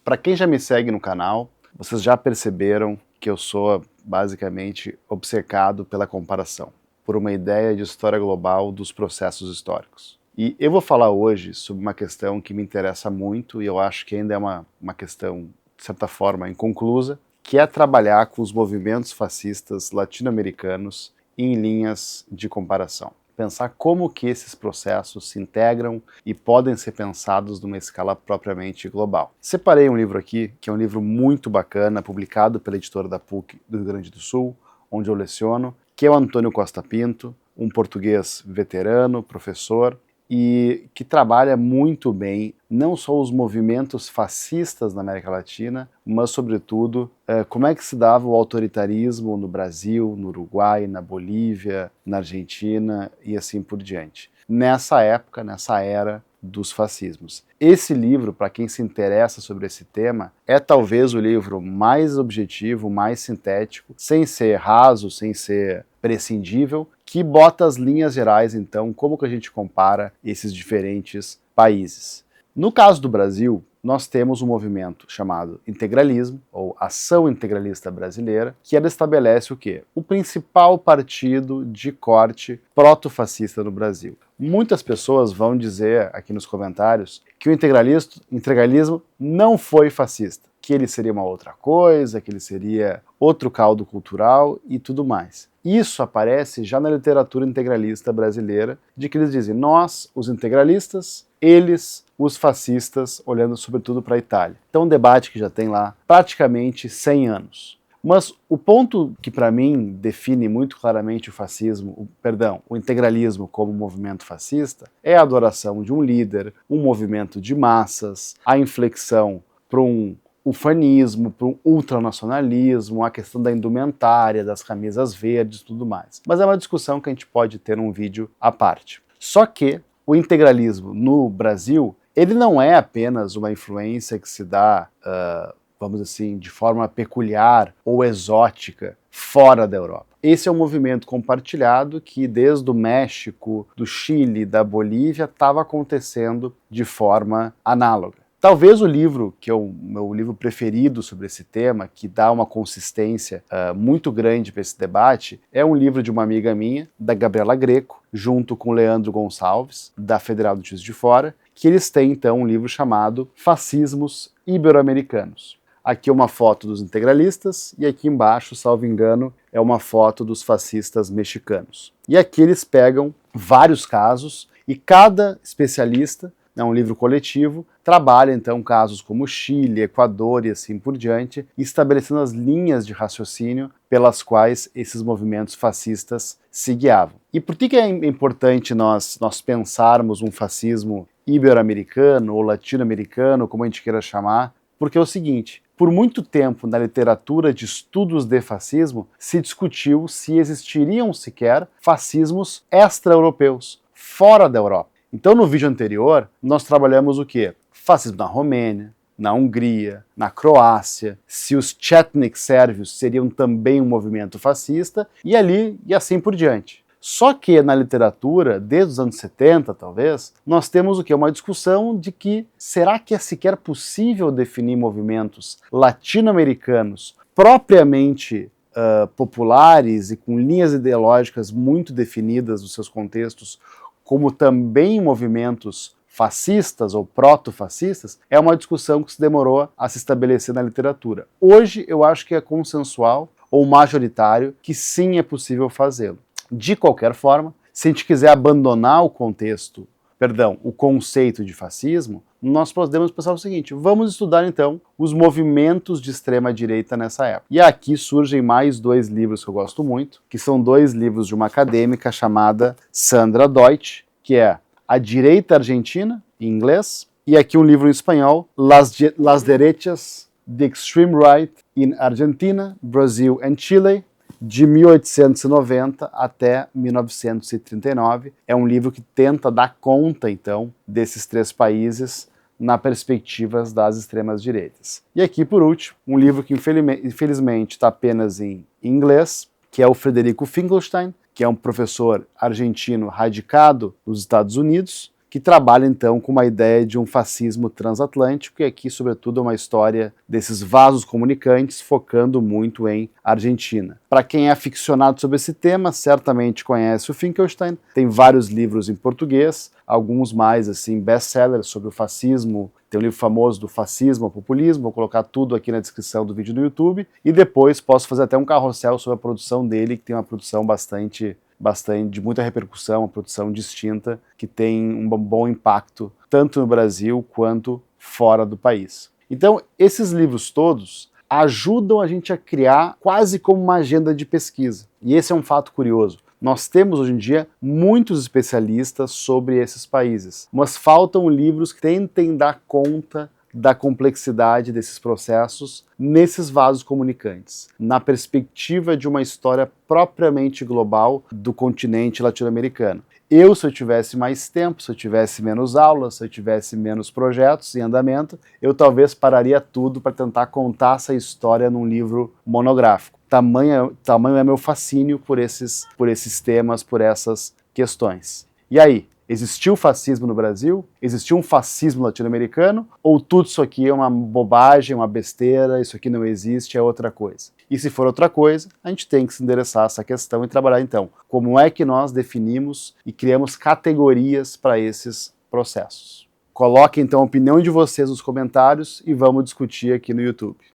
Para quem já me segue no canal, vocês já perceberam que eu sou basicamente obcecado pela comparação, por uma ideia de história global dos processos históricos. E eu vou falar hoje sobre uma questão que me interessa muito e eu acho que ainda é uma questão, de certa forma, inconclusa, que é trabalhar com os movimentos fascistas latino-americanos em linhas de comparação. Pensar como que esses processos se integram e podem ser pensados numa escala propriamente global. Separei um livro aqui, que é um livro muito bacana, publicado pela editora da PUC do Rio Grande do Sul, onde eu leciono, que é o Antônio Costa Pinto, um português veterano, professor, e que trabalha muito bem não só os movimentos fascistas na América Latina, mas sobretudo como é que se dava o autoritarismo no Brasil, no Uruguai, na Bolívia, na Argentina e assim por diante. Nessa época, nessa era dos fascismos. Esse livro, para quem se interessa sobre esse tema, é talvez o livro mais objetivo, mais sintético, sem ser raso, sem ser prescindível, que bota as linhas gerais, então, como que a gente compara esses diferentes países. No caso do Brasil, nós temos um movimento chamado integralismo, ou Ação Integralista Brasileira, que ela estabelece o quê? O principal partido de corte proto-fascista no Brasil. Muitas pessoas vão dizer aqui nos comentários que o integralismo não foi fascista, que ele seria uma outra coisa, que ele seria outro caldo cultural e tudo mais. Isso aparece já na literatura integralista brasileira, de que eles dizem, nós, os integralistas, eles, os fascistas, olhando sobretudo para a Itália. Então, um debate que já tem lá praticamente 100 anos. Mas o ponto que para mim define muito claramente o integralismo como movimento fascista é a adoração de um líder, um movimento de massas, a inflexão para um ufanismo, para um ultranacionalismo, a questão da indumentária, das camisas verdes e tudo mais. Mas é uma discussão que a gente pode ter num vídeo à parte. Só que o integralismo no Brasil, ele não é apenas uma influência que se dá, vamos assim, de forma peculiar ou exótica fora da Europa. Esse é um movimento compartilhado que desde o México, do Chile, da Bolívia, estava acontecendo de forma análoga. Talvez o livro, que é o meu livro preferido sobre esse tema, que dá uma consistência muito grande para esse debate, é um livro de uma amiga minha, da Gabriela Greco, junto com Leandro Gonçalves, da Federal do Juiz de Fora, que eles têm então um livro chamado Fascismos Ibero-Americanos. Aqui é uma foto dos integralistas e aqui embaixo, salvo engano, é uma foto dos fascistas mexicanos. E aqui eles pegam vários casos e cada especialista, é um livro coletivo, trabalha então casos como Chile, Equador e assim por diante, estabelecendo as linhas de raciocínio pelas quais esses movimentos fascistas se guiavam. E por que é importante nós pensarmos um fascismo ibero-americano ou latino-americano, como a gente queira chamar? Porque é o seguinte, por muito tempo na literatura de estudos de fascismo se discutiu se existiriam sequer fascismos extra-europeus, fora da Europa. Então no vídeo anterior nós trabalhamos o quê? Fascismo na Romênia, na Hungria, na Croácia, se os Chetnik sérvios seriam também um movimento fascista e assim por diante. Só que na literatura, desde os anos 70 talvez, nós temos o quê? Uma discussão de que será que é sequer possível definir movimentos latino-americanos propriamente populares e com linhas ideológicas muito definidas nos seus contextos, como também movimentos fascistas ou proto-fascistas, é uma discussão que se demorou a se estabelecer na literatura. Hoje eu acho que é consensual ou majoritário que sim é possível fazê-lo. De qualquer forma, se a gente quiser abandonar o conceito de fascismo, nós podemos pensar o seguinte, vamos estudar então os movimentos de extrema-direita nessa época. E aqui surgem mais dois livros que eu gosto muito, que são dois livros de uma acadêmica chamada Sandra Deutsch, que é A Direita Argentina, em inglês, e aqui um livro em espanhol, Las Derechas, The Extreme Right in Argentina, Brazil and Chile, de 1890 até 1939. É um livro que tenta dar conta, então, desses três países na perspectiva das extremas direitas. E aqui, por último, um livro que infelizmente está apenas em inglês, que é o Frederico Finkelstein, que é um professor argentino radicado nos Estados Unidos, que trabalha então com uma ideia de um fascismo transatlântico, e aqui, sobretudo, é uma história desses vasos comunicantes, focando muito em Argentina. Para quem é aficionado sobre esse tema, certamente conhece o Finkelstein, tem vários livros em português, alguns mais assim best-sellers sobre o fascismo. Tem um livro famoso do Fascismo ao Populismo, vou colocar tudo aqui na descrição do vídeo do YouTube, e depois posso fazer até um carrossel sobre a produção dele, que tem uma produção bastante de muita repercussão, uma produção distinta, que tem um bom impacto tanto no Brasil quanto fora do país. Então, esses livros todos ajudam a gente a criar quase como uma agenda de pesquisa. E esse é um fato curioso. Nós temos hoje em dia muitos especialistas sobre esses países, mas faltam livros que tentem dar conta da complexidade desses processos nesses vasos comunicantes, na perspectiva de uma história propriamente global do continente latino-americano. Se eu tivesse mais tempo, se eu tivesse menos aulas, se eu tivesse menos projetos em andamento, eu talvez pararia tudo para tentar contar essa história num livro monográfico. Tamanho é meu fascínio por esses temas, por essas questões. E aí? Existiu fascismo no Brasil? Existiu um fascismo latino-americano? Ou tudo isso aqui é uma bobagem, uma besteira, isso aqui não existe, é outra coisa? E se for outra coisa, a gente tem que se endereçar essa questão e trabalhar então. Como é que nós definimos e criamos categorias para esses processos? Coloquem então a opinião de vocês nos comentários e vamos discutir aqui no YouTube.